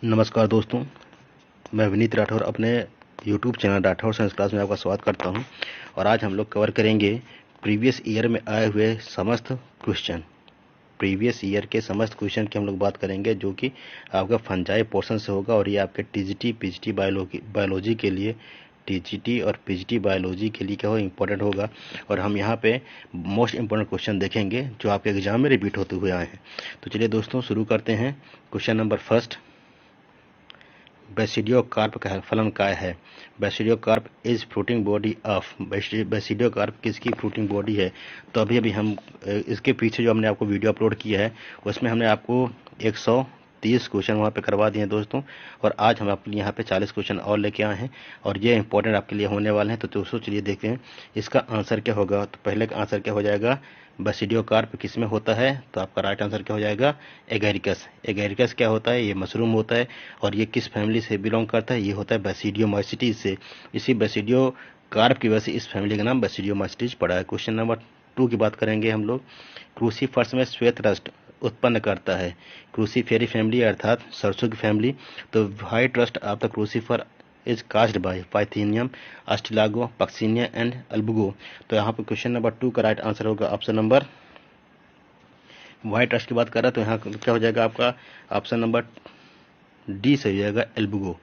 नमस्कार दोस्तों, मैं विनीत राठौर अपने YouTube channel Rathore science class में आपका स्वागत करता हूं। और आज हम लोग कवर करेंगे प्रीवियस ईयर में आए हुए समस्त क्वेश्चन। प्रीवियस ईयर के समस्त क्वेश्चन की हम लोग बात करेंगे, जो कि आपका फंजाई पोर्शन से होगा। और ये आपके टीजीटी पीजीटी बायोलॉजी के लिए, टीजीटी और पीजीटी बायोलॉजी के लिए क्या हो इम्पोर्टेंट होगा। और हम यहाँ पे मोस्ट इम्पोर्टेंट क्वेश्चन देखेंगे जो आपके एग्जाम में रिपीट होते हुए आए हैं। तो चलिए दोस्तों शुरू करते हैं। क्वेश्चन नंबर फर्स्ट, बेसिडियोकार्प का फलन काय है। Basidiocarp is fruiting body of. Basidiocarp किसकी फ्रूटिंग बॉडी है। तो अभी हम इसके पीछे जो हमने आपको वीडियो अपलोड किया है उसमें हमने आपको 130 क्वेश्चन वहाँ पे करवा दिए हैं दोस्तों। और आज हम आपके लिए यहाँ पे 40 क्वेश्चन और लेके आए हैं और ये इंपॉर्टेंट आपके लिए होने वाले हैं। तो दोस्तों चलिए देखते हैं इसका आंसर क्या होगा। तो पहले का आंसर क्या हो जाएगा, बेसिडियोकार्प किस में होता है। तो आपका राइट आंसर क्या हो जाएगा, एगेरिकस। एगेरिकस क्या होता है, ये मशरूम होता है। और ये किस फैमिली से बिलोंग करता है, ये होता है बेसिडियोमाइसीटीज से। इसी बेसिडियोकार्प की वजह से इस फैमिली का नाम बेसिडियोमाइसीटीज पड़ा है। क्वेश्चन नंबर 2 की बात करेंगे हम लोग। क्रूसीफर्स में श्वेत रस्ट उत्पन्न करता है। क्रूसीफेरी फैमिली अर्थात सरसों की फैमिली। तो white rust of the crucifer is caused by Pythium, Ustilago, Puccinia and Albugo. तो यहाँ पे क्वेश्चन नंबर 2 का राइट आंसर होगा ऑप्शन नंबर, व्हाइट रस्ट की बात कर रहा है तो यहाँ क्या हो जाएगा आपका ऑप्शन नंबर डी सही हो जाएगा, एल्बुगो।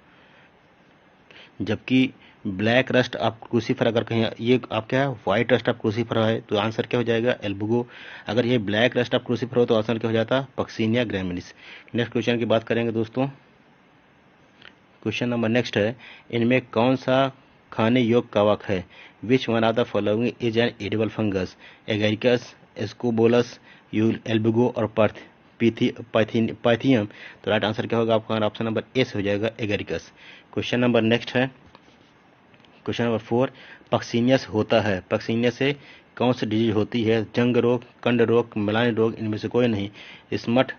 जबकि ब्लैक रस्ट आप क्रूसीफर, अगर कहीं ये आप क्या है व्हाइट रस्ट आप क्रूसीफर है तो आंसर क्या हो जाएगा, एल्बुगो। अगर ये ब्लैक रस्ट आप क्रूसीफर हो तो आंसर क्या हो जाता, पक्सिनिया ग्रैमिनिस। नेक्स्ट क्वेश्चन की बात करेंगे दोस्तों। क्वेश्चन नंबर नेक्स्ट है, इनमें कौन सा खाने योग्य कवक है। Which one of the following is an edible fungus. Agaricus, Ascobolus, Albugo और पाइथियम। तो राइट आंसर क्या होगा आपका ऑप्शन नंबर ए से हो जाएगा, एगेरिकस। क्वेश्चन नंबर नेक्स्ट है, क्वेश्चन नंबर 4, पक्सिनियस होता है। पक्सिनियस से कौन सी डिजीज होती है। जंग रोग, कंड रोग, मिलान रोग, इनमें से कोई नहीं। Smut,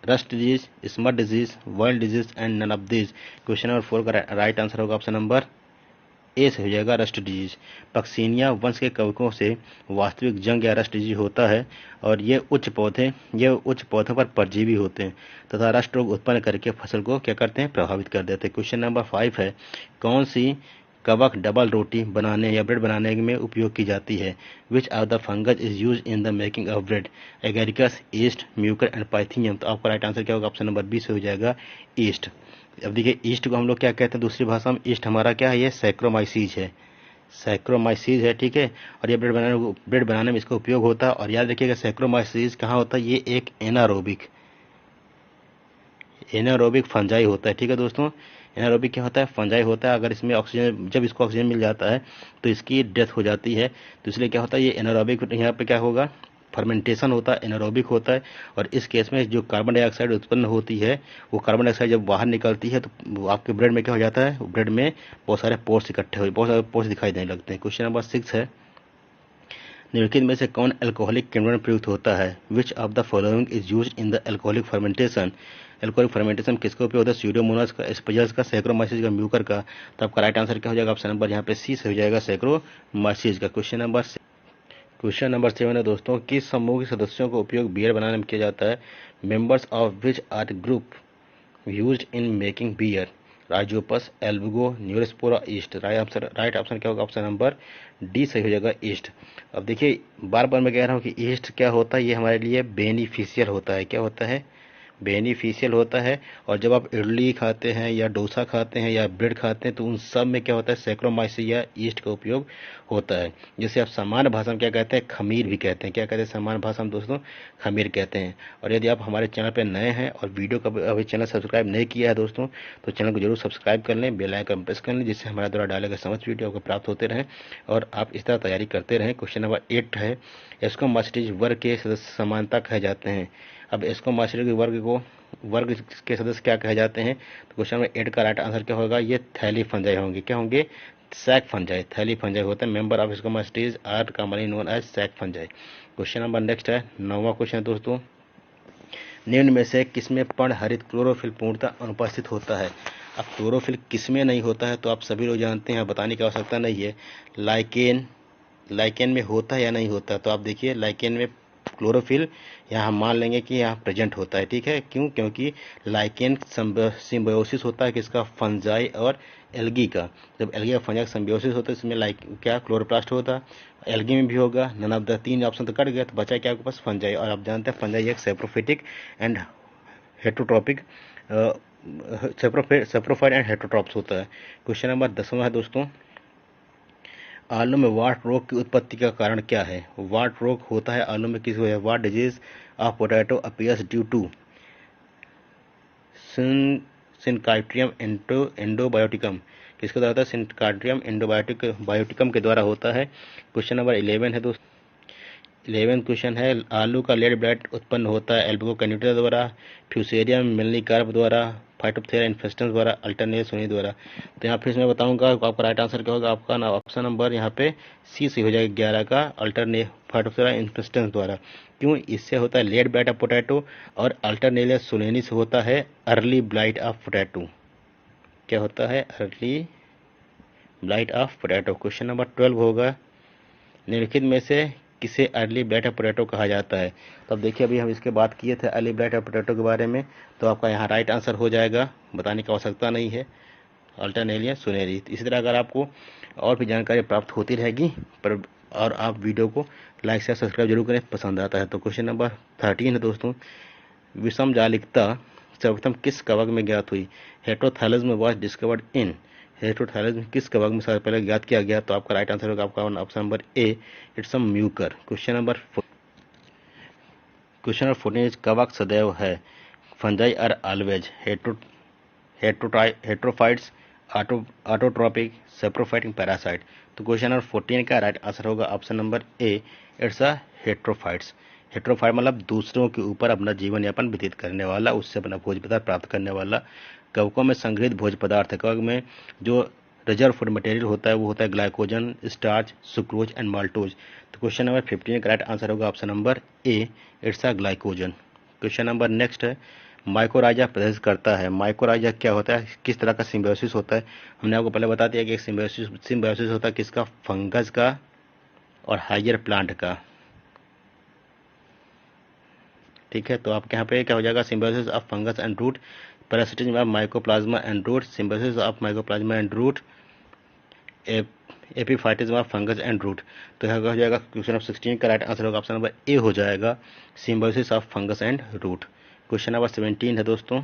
rust disease, smut disease, world disease and none of this. Question number 4 का राइट आंसर होगा ऑप्शन नंबर ए से हो जाएगा, रस्ट डिजीज। पक्सिनिया वंश के कवकों से वास्तविक जंग या रस्ट डिजीज होता है। और ये उच्च पौधों पर परजीवी होते हैं तथा रस्ट रोग उत्पन्न करके फसल को क्या करते हैं, प्रभावित कर देते हैं। क्वेश्चन नंबर 5 है, कौन सी कवक डबल रोटी बनाने या ब्रेड बनाने में उपयोग की जाती है। Which of the fungus is use in the making of bread. Agaricus, east, Mucor and Pythium. तो आपका राइट आंसर क्या होगा, ऑप्शन नंबर बी से हो जाएगा, ईस्ट। अब देखिए ईस्ट को हम लोग क्या कहते हैं दूसरी भाषा में, ईस्ट हमारा क्या है, ये सैक्रोमाइसीज है। सैक्रोमाइसीज है, ठीक है। और ये ब्रेड बनाने में इसका उपयोग होता है। और याद रखिएगा सैक्रोमाइसीज कहाँ होता है, ये एक एनारोबिक फंजाई होता है, ठीक है दोस्तों। एनारोबिक क्या होता है, फंजाई होता है। अगर इसमें ऑक्सीजन, जब इसको ऑक्सीजन मिल जाता है तो इसकी डेथ हो जाती है। तो इसलिए क्या होता है, ये एनारोबिक, यहाँ पे क्या होगा, फर्मेंटेशन होता है, एनारोबिक होता है। और इस केस में जो कार्बन डाइऑक्साइड उत्पन्न होती है, वो कार्बन डाइऑक्साइड जब बाहर निकलती है तो आपके ब्रेड में क्या हो जाता है, ब्रेड में बहुत सारे पोर्स इकट्ठे हो, बहुत सारे पोर्स दिखाई देने लगते हैं। क्वेश्चन नंबर 6 है, निम्नलिखित में से कौन अल्कोहलिक किण्वन में प्रयुक्त होता है। Which of the following is use in the alcoholic fermentation. Alcoholic fermentation किसका उपयोग होता है, स्यूडोमोनास का, एस्परजिलस का, सैक्रोमाइसिस का, म्यूकर का। तो आपका राइट आंसर क्या हो जाएगा, ऑप्शन नंबर यहाँ पे सी से हो जाएगा, सैक्रोमाइसिस का। क्वेश्चन नंबर 7 है दोस्तों, किस समूह के सदस्यों का उपयोग बियर बनाने में किया जाता है। Members of which are group used in making beer. Rhizopus, Albugo, Neurospora, yeast. Right option क्या होगा, ऑप्शन नंबर डी सही हो जाएगा, ईस्ट। अब देखिए बार बार मैं कह रहा हूँ कि ईस्ट क्या होता है, ये हमारे लिए बेनिफिशियल होता है। क्या होता है, बेनिफिशियल होता है। और जब आप इडली खाते हैं या डोसा खाते हैं या ब्रेड खाते हैं तो उन सब में क्या होता है, सैक्रोमाइसिस या ईस्ट का उपयोग होता है। जैसे आप सामान्य भाषा में क्या कहते हैं, खमीर भी कहते हैं। क्या कहते हैं सामान्य भाषा में दोस्तों, खमीर कहते हैं। और यदि आप हमारे चैनल पर नए हैं और वीडियो का अभी चैनल सब्सक्राइब नहीं किया है दोस्तों, तो चैनल को जरूर सब्सक्राइब कर लें, बेल आइकन प्रेस कर लें, जिससे हमारे द्वारा डाले गए समस्त वीडियो को प्राप्त होते रहें और आप इस तरह तैयारी करते रहें। क्वेश्चन नंबर 8 है, एस्कोमास्टिज वर्ग के सदस्य समानता कहे जाते हैं। अब एस्कोमास्टिज के वर्ग के सदस्य क्या कहे जाते हैं। तो क्वेश्चन नंबर 8 का राइट आंसर क्या होगा, ये थैली फंजाई होंगे। क्या होंगे, सैक फंजाई, थैली फंजाई होते हैं। Member of Ascomycetes are commonly known as sac fungi. Question number next है, 9वां क्वेश्चन है दोस्तों, निम्न में से किसमें पर्णहरित क्लोरोफिल पूर्णतः अनुपस्थित होता है। अब क्लोरोफिल किसमें नहीं होता है तो आप सभी लोग जानते हैं, बताने की आवश्यकता नहीं है। लाइकेन में होता है या नहीं होता है। तो आप देखिए लाइकेन में क्लोरोफिल यहाँ हम मान लेंगे कि यहाँ प्रेजेंट होता है। ठीक है, क्यों? क्योंकि लाइकेन सिम्बायोसिस होता है किसका? फंजाई और एल्गी का। जब एल्गी और फंजाई सिम्बायोसिस होता है इसमें लाइक क्या क्लोरोप्लास्ट होता है, एल्गी में भी होगा। नन ऑफ द 3 ऑप्शन तो कट गया, तो बचा क्या आपके पास? फंजाई। और आप जानते हैं फंजाई एक saprophytic and heterotrophic saprophyte and heterotrophs होता है। क्वेश्चन नंबर 10वां है दोस्तों, आलू में वाट रोग की उत्पत्ति का कारण क्या है? वाट रोग होता है आलू में किस वजह? What disease of potato appears due to Synchytrium endobioticum. किसके द्वारा होता है? सिनकाइट्रियम एंडोबायोटिकम के द्वारा होता है। क्वेश्चन नंबर 11 है दोस्तों, 11 क्वेश्चन है, आलू का लेड ब्लाइट उत्पन्न होता है एल्बुगो कैन्यूटेरा द्वारा, फ्यूसेरियम मेलिनीकार्प द्वारा, फाइटोप्थेरा इन्फेस्टेंस द्वारा, अल्टरनेरिया सोनी द्वारा। तो यहाँ फिर मैं बताऊंगा आपका राइट आंसर क्या होगा। आपका ऑप्शन नंबर यहाँ पे सी से हो जाएगा 11 का, फाइटोप्थेरा इन्फेस्टेंस द्वारा। क्यों? इससे होता है लेड ब्लाइट ऑफ पोटैटो, और अल्टरनेरिया सोलेनी से होता है अर्ली ब्लाइट ऑफ पोटैटो। क्या होता है? Early blight of potato. Question number 12 होगा, निम्नलिखित में से किसे अर्ली ब्लाइट ऑफ पोटैटो कहा जाता है? तो अब देखिए, अभी हम इसके बात किए थे अर्ली ब्लाइट ऑफ पोटैटो के बारे में, तो आपका यहाँ राइट आंसर हो जाएगा, बताने की आवश्यकता नहीं है, अल्टरनेरिया सोनेरी। इसी तरह अगर आपको और भी जानकारी प्राप्त होती रहेगी पर, और आप वीडियो को लाइक शेयर सब्सक्राइब जरूर करें पसंद आता है तो। क्वेश्चन नंबर 13 है दोस्तों, विषमजालिकता सर्वप्रथम किस कवक में ज्ञात हुई? हेट्रोथैलेज्म वॉज डिस्कवर्ड इन। हेट्रोथैलेज्म किस कवक में सबसे पहले ज्ञात किया गया? तो आपका राइट आंसर होगा आपका option number A, it's a Mucor. Question number 14, कवक सदैव है, fungi are always heterotrophs, autotrophic, saprophytic, parasite. तो क्वेश्चन नंबर 14 का राइट आंसर होगा option number A, it's a heterotrophs. हेट्रोफाइट मतलब दूसरों के ऊपर अपना जीवन यापन व्यतीत करने वाला, उससे अपना भोज्य पदार्थ प्राप्त करने वाला। कवकों में संग्रहित भोज्य पदार्थ है, कवक में जो रिजर्व फूड मटेरियल होता है वो होता है glycogen, starch, sucrose and maltose. तो क्वेश्चन नंबर 15 का राइट आंसर होगा option number A, it's a glycogen. Question number next है, माइकोराइजा प्रदर्शित करता है। माइकोराइजा क्या होता है? किस तरह का सिम्बायोसिस होता है? हमने आपको पहले बता दिया कि एक सिम्बायोसिस होता है किसका? फंगस का और हाइयर प्लांट का। ठीक है, तो आपके यहाँ पे क्या हो जाएगा? Symbiosis of fungus and root, parasitism of mycoplasma and root, symbiosis of mycoplasma and root, epiphytism of fungus and root. तो यहाँ हो जाएगा क्वेश्चन नंबर 16 का राइट आंसर होगा ऑप्शन नंबर ए हो जाएगा, symbiosis of fungus and root. Question number 17 है दोस्तों,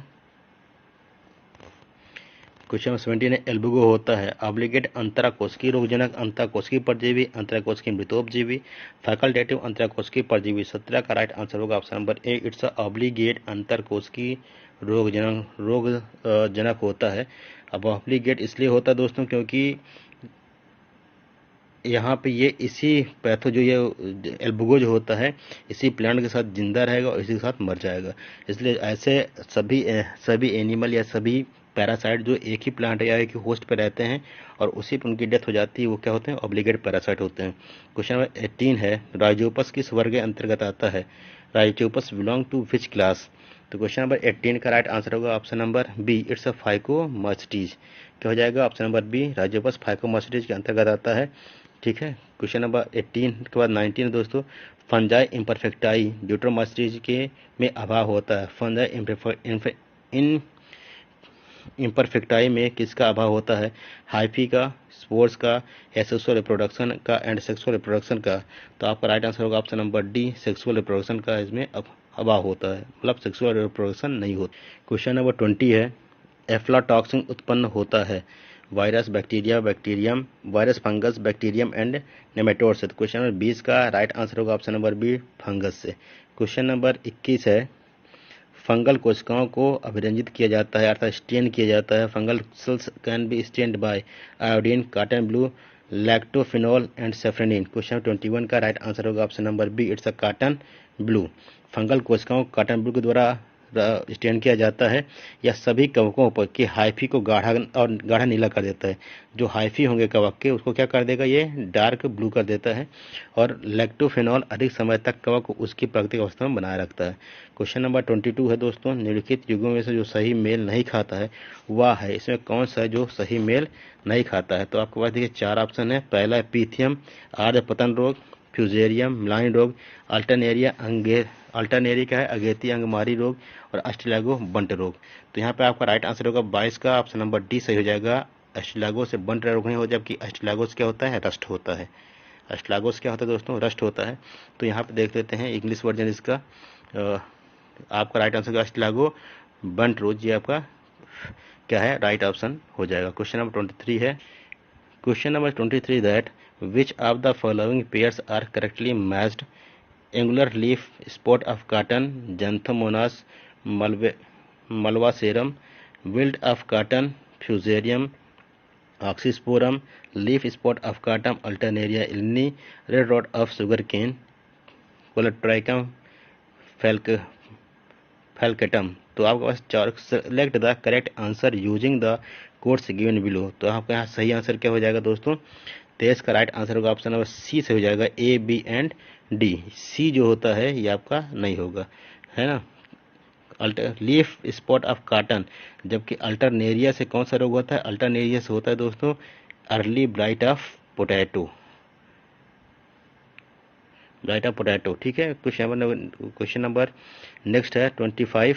क्वेश्चन नंबर 17 है, एल्बुगो होता है ऑब्लिगेट अंतराकोशिकीय रोगजनक, अंतराकोशिकीय परजीवी, अंतराकोशिकीय मृतोपजीवी, फैकल्टेटिव अंतराकोशिकीय परजीवी। 17 का राइट आंसर होगा option number A, it's obligate अंतरकोशिकीय रोगजनक होता है। अब ऑब्लिगेट इसलिए होता है दोस्तों क्योंकि यहाँ पे ये इसी पैथो जो ये एल्बुगो जो होता है इसी प्लांट के साथ जिंदा रहेगा और इसी के साथ मर जाएगा। इसलिए ऐसे सभी एनिमल या सभी पैरासाइट जो एक ही प्लांट या एक ही होस्ट पे रहते हैं और उसी पर उनकी डेथ हो जाती है वो क्या होते हैं? ऑब्लिगेट पैरासाइट होते हैं। क्वेश्चन नंबर 18 है, राइजोपस किस वर्ग के अंतर्गत आता है? Rhizopus belong to which class? तो क्वेश्चन नंबर 18 का राइट आंसर होगा option number B, it's a Phycomycetes. क्या हो जाएगा? Option number B, Rhizopus Phycomycetes के अंतर्गत आता है। ठीक है, क्वेश्चन नंबर 18 के बाद 19 दोस्तों, फंजाई इम्परफेक्टाई ड्यूट्रोमास्टीज के में अभाव होता है। फंजाई इम्परफेक्टाई में किसका अभाव होता है? हाइफी का, स्पोर्स का, सेक्सुअल रिप्रोडक्शन का एंड सेक्सुअल रिप्रोडक्शन का। तो आपका राइट आंसर होगा option number D, sexual reproduction का इसमें अभाव होता है, मतलब सेक्सुअल रिप्रोडक्शन नहीं होता। क्वेश्चन नंबर 20 है, एफ्लाटॉक्सिन उत्पन्न होता है virus, bacteria, bacterium, virus, fungus, bacterium and nematode से। तो क्वेश्चन नंबर 20 का राइट आंसर होगा ऑप्शन नंबर बी, फंगस से। क्वेश्चन नंबर 21 है, फंगल कोशिकाओं को अभिरंजित किया जाता है अर्थात स्टेन किया जाता है। Fungal cells can be stained by iodine, cotton blue, lactophenol and safranin. Question 21 का राइट आंसर होगा option number B, it's a cotton blue. Fungal कोशिकाओं को कॉटन ब्लू के द्वारा स्टेन किया जाता है। यह सभी कवकों पर की हाइफी को गाढ़ा नीला कर देता है। जो हाइफी होंगे कवक के उसको क्या कर देगा? ये डार्क ब्लू कर देता है। और लैक्टोफेनॉल अधिक समय तक कवक को उसकी प्राकृतिक अवस्था में बनाए रखता है। क्वेश्चन नंबर 22 है दोस्तों, निम्नलिखित युगों में से जो सही मेल नहीं खाता है वह है, इसमें कौन सा है जो सही मेल नहीं खाता है? तो आपके पास देखिए 4 ऑप्शन है। पहला है पीथियम, आर्य पतन रोग, फ्यूजेरियम मिलानी रोग, अल्टरनेरिया क्या है, अगेती अंगमारी रोग, और अस्टिलागो बंट रोग। तो यहाँ पे आपका राइट आंसर होगा 22 का ऑप्शन नंबर डी सही हो जाएगा। अस्टिलागो से बंट रोग नहीं हो, जबकि अस्टिलागोस क्या होता है, रस्ट होता है। अस्टिलागोस क्या होता है दोस्तों, रस्ट होता है। तो यहाँ पे देख लेते हैं इंग्लिश वर्जन इसका। आपका राइट आंसर अस्टिलागो बंट रोग, ये आपका क्या है, राइट ऑप्शन हो जाएगा। क्वेश्चन नंबर 23 है। Question number 23 that which of the following pairs are correctly matched, angular leaf spot of cotton, Xanthomonas malvacearum, wilt of cotton, Fusarium oxysporum, leaf spot of cotton, Alternaria इल्नी, red rot of sugar cane, Colletotrichum falcatum. तो आपके पास चार, select the correct answer using the codes given below. तो आपका यहाँ सही answer क्या हो जाएगा दोस्तों, 23 का राइट आंसर होगा ऑप्शन नंबर सी से हो जाएगा, ए बी एंड डी। सी जो होता है ये आपका नहीं होगा, है ना। लीफ स्पॉट ऑफ कॉटन, जबकि अल्टरनेरिया से कौन सा रोग होता है, अल्टरनेरिया से होता है दोस्तों अर्ली ब्लाइट ऑफ पोटैटो, ठीक है। क्वेश्चन नंबर नेक्स्ट है 25,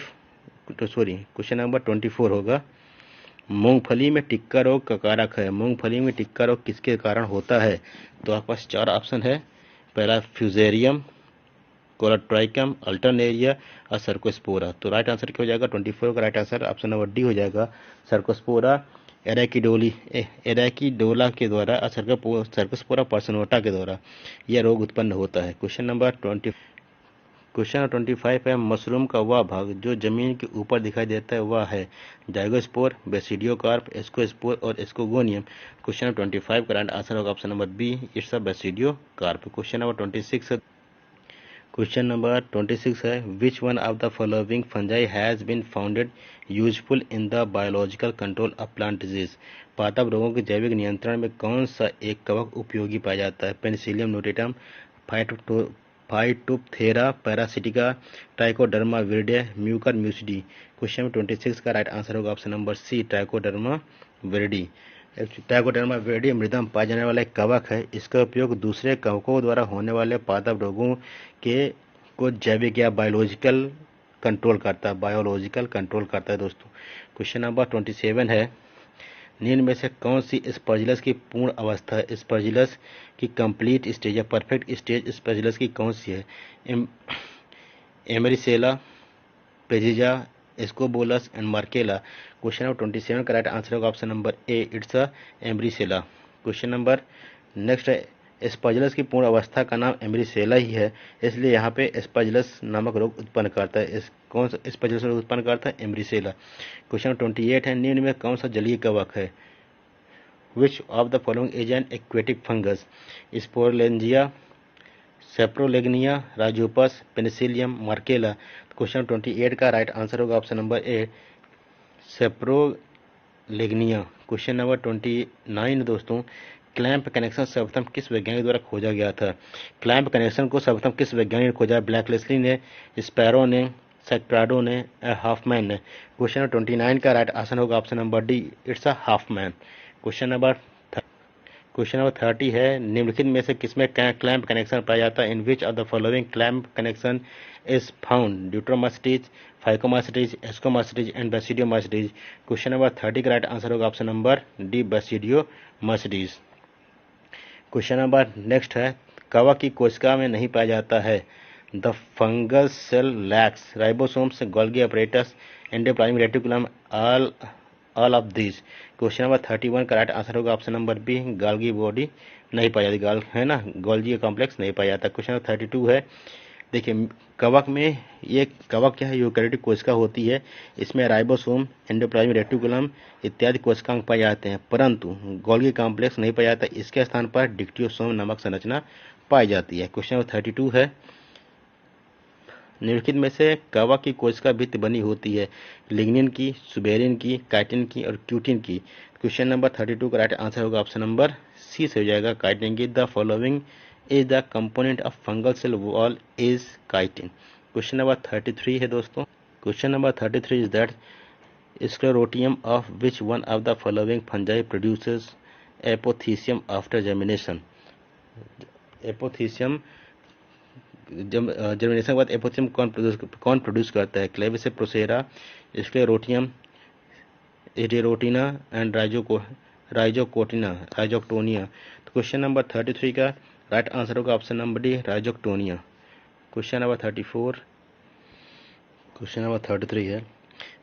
तो सॉरी क्वेश्चन नंबर 24 होगा। मूंगफली में टिक्का रोग का कारक है, मूंगफली में टिक्का रोग किसके कारण होता है। तो आपके पास चार ऑप्शन है, पहला फ्यूजेरियम, कोलेट्राइकम, अल्टरनेरिया और सर्कोस्पोरा। तो राइट आंसर क्या हो जाएगा, 24 का right answer option number D हो जाएगा, सर्कोस्पोरा एराकिडोला के द्वारा और सर्कोस्पोरा पर्सनोटा के द्वारा यह रोग उत्पन्न होता है। क्वेश्चन नंबर 25 है। मशरूम का वह भाग जो जमीन के ऊपर दिखाई देता है वह है जाइगोस्पोर, बेसिडियोकार्प, एस्कोस्पोर और एस्कोगोनियम। क्वेश्चन नंबर 25 का राइट आंसर होगा option number B, it's a basidiocarp. Question number 26 है। Which one of the following fungi has been founded useful in the biological control of plant disease. पादप रोगों के जैविक नियंत्रण में कौन सा एक कवक उपयोगी पाया जाता है, Penicillium notatum, Phytophthora parasitica, Trichoderma viride, Mucor mucedo. Question number 26 का राइट आंसर होगा option number C, Trichoderma viride. Trichoderma viride मृदा में पाया जाने वाला एक कवक है। इसका उपयोग दूसरे कवकों द्वारा होने वाले पादप रोगों के को जैविक या बायोलॉजिकल कंट्रोल करता है दोस्तों। क्वेश्चन नंबर 27 है। निम्न में से कौन सी स्पर्जिलस की पूर्ण अवस्था है, स्पर्जिलस की कंप्लीट स्टेज या परफेक्ट स्टेज स्पर्जिलस की कौन सी है, Emericella, Peziza, Ascobolus and Morchella. Question number 27 का राइट आंसर होगा option number A, it's a Emericella. Question number next है। स्पर्जिलस की पूर्ण अवस्था का नाम एमरिसेला ही है, इसलिए यहाँ पे स्पर्जिलस नामक रोग उत्पन्न करता है। कौन सा स्पर्जिलस रोग उत्पन्न करता है, एमरिसेला। क्वेश्चन 28 है। निम्न में कौन सा जलीय कवक है, which of the following is an aquatic fungus, sporangia, Saprolegnia, Rhizopus, Penicillium, Morchella. Question 28 का राइट आंसर होगा option number A, Saprolegnia. Question number 29 दोस्तों। क्लैंप कनेक्शन सर्वप्रथम किस वैज्ञानिक द्वारा खोजा गया था, क्लैंप कनेक्शन को सर्वप्रथम किस वैज्ञानिक ने खोजा, ब्लैकलेस्ली ने, स्पैरो ने, सैक्राडो ने, हाफमैन ने। क्वेश्चन नंबर 29 का राइट आंसर होगा option number D, it's a Hopman. Question number 30 है। निम्नलिखित में से किसमें क्लैंप कनेक्शन पाया जाता है, in which of the following clamp connection is found, Deuteromycetes, Phycomycetes, Ascomycetes and Basidiomycetes. Question number 30 का राइट आंसर होगा option number D, Basidiomycetes. Question number next है। कवक की कोशिका में नहीं पाया जाता है, the fungus cell lacks ribosomes, Golgi apparatus, endoplasmic reticulum, all of this. Question number 31 का राइट आंसर होगा option number B, Golgi body नहीं पाई जाती, है ना, गोल्गी कॉम्प्लेक्स नहीं पाया जाता। क्वेश्चन नंबर 32 है। देखिए कवक में, ये कवक क्या है, यूकैरियोटिक कोशिका होती है, इसमें राइबोसोम, एंडोप्लाज्मिक रेटिकुलम इत्यादि कोशिकांग पाए जाते हैं, परंतु गोल्गी कॉम्प्लेक्स नहीं पाया जाता। इसके स्थान पर डिक्टियोसोम नामक संरचना पाई जाती है। क्वेश्चन नंबर 32 है। निम्नलिखित में से कवक की कोशिका भित्ति बनी होती है, लिग्निन की, सुबेरिन की, काइटिन की और क्यूटिन की। क्वेश्चन नंबर 32 का राइट आंसर होगा ऑप्शन नंबर सी से हो जाएगा, काइटिन की। The following is the component of fungal cell wall is chitin. Question number 33 है दोस्तों। Question number 33 is that sclerotium of which one of the following fungi produces apothecium after germination. Apothecium germination के बाद apothecium कौन produce करता है? क्लेविस प्रोसेरा, sclerotium, एडेरोटिना एंड राइजोक्टोनिया। तो क्वेश्चन नंबर 33 का राइट आंसर होगा option number D, Rhizoctonia. Question number 33 है,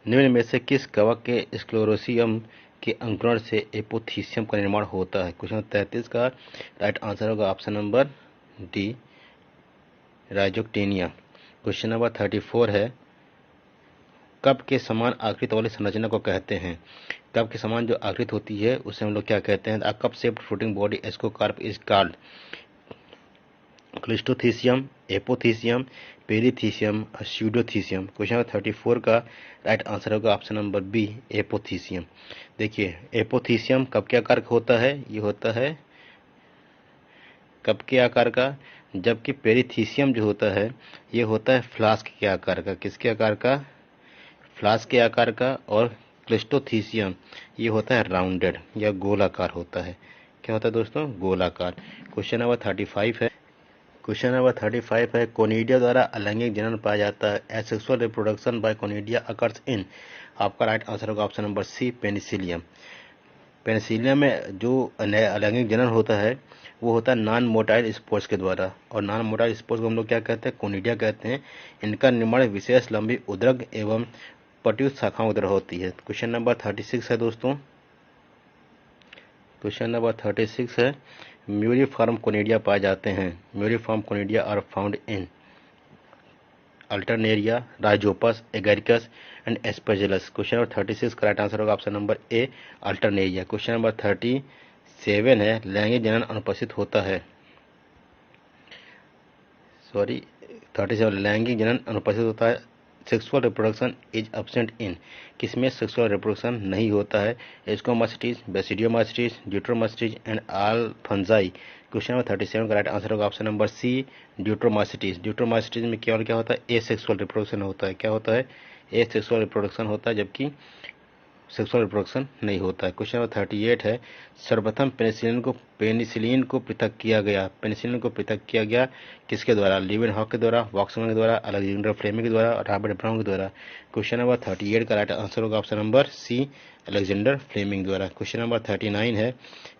निम्न में से किस कवक के स्क्लेरोसियम के अंकुरण से एपोथीसियम का निर्माण होता है? क्वेश्चन 33 का राइट आंसर होगा option number D, Rhizoctonia. Question number 34 है, कप के समान आकृति वाली संरचना को कहते हैं? कप के समान जो आकृति होती है उसे हम लोग क्या कहते हैं? Cup shaped floating body ascocarp is called cleistothecium, apothecium, perithecium, pseudothecium. Question number 34 का राइट आंसर होगा ऑप्शन नंबर बी, एपोथीसियम। देखिए एपोथीसियम कप के आकार का होता है, ये होता है कप के आकार का, जबकि पेरीथीसियम जो होता है ये होता है फ्लास्क के आकार का। किसके आकार का? फ्लास्क के आकार का। और क्लिस्टोथीसियम ये होता है राउंडेड या गोलाकार होता है। क्या होता है दोस्तों? गोलाकार। क्वेश्चन नंबर 35 है, कोनिडिया द्वारा अलैंगिक जनन पाया जाता है। Asexual reproduction by conidia occurs in. आपका राइट आंसर होगा option number C, penicillium. Penicillium में जो अलैंगिक जनन होता है वो होता है नॉन मोटाइल स्पोर्स के द्वारा, और नॉन मोटाइल स्पोर्स को हम लोग क्या कहते हैं? कोनिडिया कहते हैं। इनका निर्माण विशेष लंबी उद्रग एवं पट्युत शाखाओं की तरह होती है। क्वेश्चन नंबर 36 है दोस्तों, क्वेश्चन नंबर 36 है, म्यूरिफॉर्म कोनिडिया पाए जाते हैं। Muriform conidia are found in Alternaria, Rhizopus, Agaricus and Aspergillus. Question number 36 का राइट आंसर होगा option number A, Alternaria. Question number 37 है, लैंगिक जनन अनुपस्थित होता है। 37 लैंगिक जनन अनुपस्थित होता है। Sexual reproduction is absent in. किसमें सेक्सुअल रिप्रोडक्शन नहीं होता है? Ascomycetes, Basidiomycetes, Deuteromycetes and all fungi. Question number 37 का राइट आंसर होगा option number C, Deuteromycetes. Deuteromycetes में केवल क्या होता है? एसेक्सुअल रिप्रोडक्शन होता है। क्या होता है? एसेक्सुअल रिप्रोडक्शन होता है, जबकि सेक्सुअल रिप्रोडक्शन नहीं होता है। क्वेश्चन नंबर 38 है, सर्वप्रथम पेनिसिलिन को पृथक किया गया। पेनिसिलिन को पृथक किया गया किसके द्वारा? लीवेनहॉक के द्वारा, वॉक्समैन के द्वारा, अलेक्जेंडर फ्लेमिंग के द्वारा और रॉबर्ट ब्राउन के द्वारा। क्वेश्चन नंबर 38 का राइट आंसर होगा option number C, Alexander Fleming द्वारा। क्वेश्चन नंबर 39 है,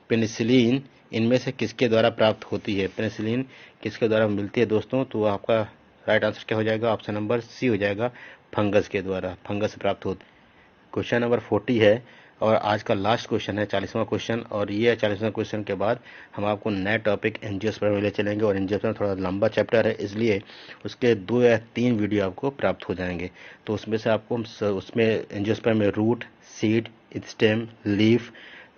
पेनिसिलिन इनमें से किसके द्वारा प्राप्त होती है? पेनिसिलिन किसके द्वारा मिलती है दोस्तों? तो आपका राइट आंसर क्या हो जाएगा? ऑप्शन नंबर सी हो जाएगा, फंगस के द्वारा, फंगस से प्राप्त होती है। क्वेश्चन नंबर 40 है और आज का लास्ट क्वेश्चन है, 40वां क्वेश्चन, और ये 40वां क्वेश्चन के बाद हम आपको नए टॉपिक एंजियोस्पर्म ले चलेंगे। और एंजियोस्पर्म थोड़ा लंबा चैप्टर है, इसलिए उसके 2 या 3 वीडियो आपको प्राप्त हो जाएंगे। तो उसमें से आपको उसमें एंजियोस्पर्म में root, seed, stem, leaf,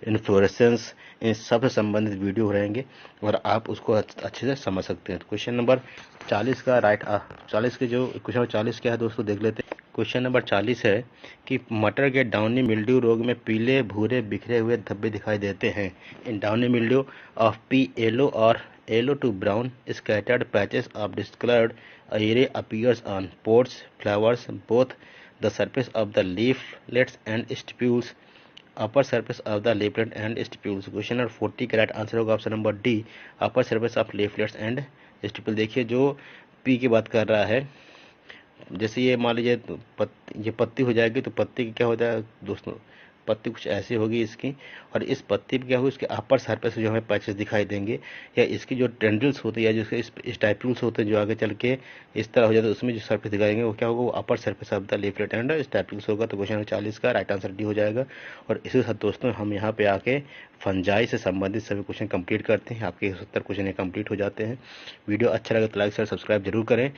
inflorescence, इन सब से संबंधित वीडियो रहेंगे और आप उसको अच्छे से समझ सकते हैं। तो क्वेश्चन नंबर 40 का 40 के जो क्वेश्चन नंबर 40 क्या है दोस्तों, देख लेते हैं। क्वेश्चन नंबर 40 है कि मटर के डाउनी मिल्ड्यू रोग में पीले भूरे बिखरे हुए धब्बे दिखाई देते हैं। In downy mildew of pea yellow और yellow to brown scattered patches of discoloured area appears on pods, flowers, both the surface of the leaflets and stipules, upper surface of the leaflet and stipules। Question number 40 का right answer होगा option number D, upper surface of leaflets and stipule. देखिए जो P की बात कर रहा है, जैसे ये मान लीजिए ये पत्ती हो जाएगी, तो पत्ती की क्या हो जाएगा दोस्तों? पत्ती कुछ ऐसी होगी इसकी, और इस पत्ती पे क्या होगी? इसके अपर सरफेस जो हमें पैचेस दिखाई देंगे, या इसकी जो टेंड्रिल्स होते हैं या जो स्टाइप्यूल्स होते हैं जो आगे चल के इस तरह हो जाता है, उसमें जो सरफेस दिखाई देंगे वो क्या होगा? वो upper surface of the leaflet and stipules होगा। तो क्वेश्चन नंबर 40 का राइट आंसर डी हो जाएगा। और इसी के साथ दोस्तों हम यहाँ पे आके फंजाई से संबंधित सभी क्वेश्चन कंप्लीट करते हैं। आपके 70 क्वेश्चन कंप्लीट हो जाते हैं। वीडियो अच्छा लगे तो लाइक शेयर सब्सक्राइब जरूर करें।